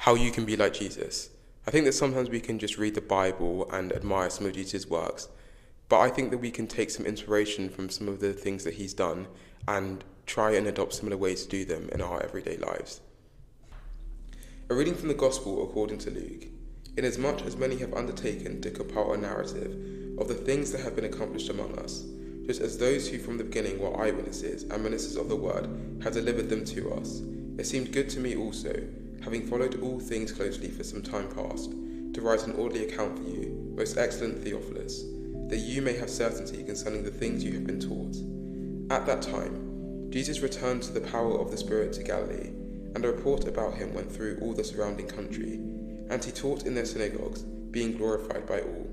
how you can be like Jesus. I think that sometimes we can just read the Bible and admire some of Jesus' works, but I think that we can take some inspiration from some of the things that he's done and try and adopt similar ways to do them in our everyday lives. A reading from the Gospel according to Luke. Inasmuch as many have undertaken to compile a narrative of the things that have been accomplished among us, just as those who from the beginning were eyewitnesses and ministers of the word have delivered them to us, it seemed good to me also, having followed all things closely for some time past, to write an orderly account for you, most excellent Theophilus, that you may have certainty concerning the things you have been taught. At that time, Jesus returned to the power of the Spirit to Galilee, and a report about him went through all the surrounding country, and he taught in their synagogues, being glorified by all.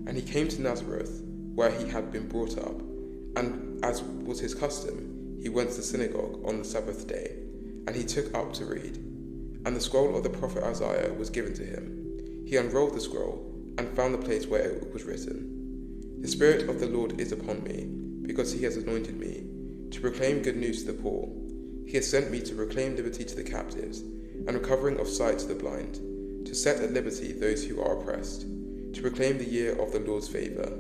And he came to Nazareth, where he had been brought up, and as was his custom, he went to the synagogue on the Sabbath day, and he took up to read. And the scroll of the prophet Isaiah was given to him. He unrolled the scroll, and found the place where it was written, The Spirit of the Lord is upon me, because he has anointed me, to proclaim good news to the poor. He has sent me to proclaim liberty to the captives, and recovering of sight to the blind, to set at liberty those who are oppressed, to proclaim the year of the Lord's favour.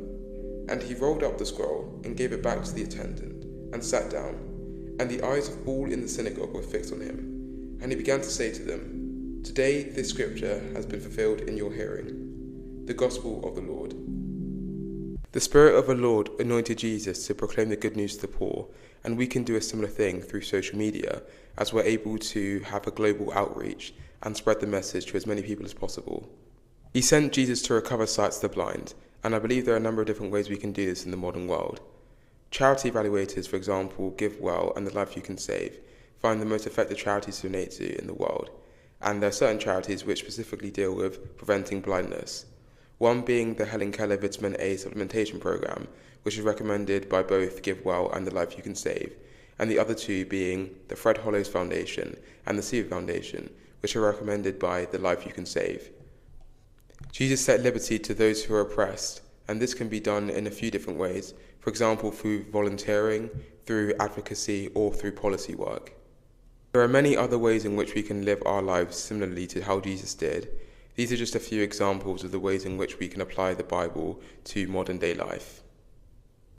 And he rolled up the scroll, and gave it back to the attendant, and sat down. And the eyes of all in the synagogue were fixed on him. And he began to say to them, Today this scripture has been fulfilled in your hearing. The Gospel of the Lord. The Spirit of the Lord anointed Jesus to proclaim the good news to the poor, and we can do a similar thing through social media, as we're able to have a global outreach and spread the message to as many people as possible. He sent Jesus to recover sight to the blind, and I believe there are a number of different ways we can do this in the modern world. Charity evaluators, for example, GiveWell and The Life You Can Save, find the most effective charities to donate to in the world, and there are certain charities which specifically deal with preventing blindness. One being the Helen Keller Vitamin A supplementation program, which is recommended by both GiveWell and The Life You Can Save, and the other two being the Fred Hollows Foundation and the Seaver Foundation, which are recommended by The Life You Can Save. Jesus set liberty to those who are oppressed, and this can be done in a few different ways, for example through volunteering, through advocacy, or through policy work. There are many other ways in which we can live our lives similarly to how Jesus did. These are just a few examples of the ways in which we can apply the Bible to modern day life.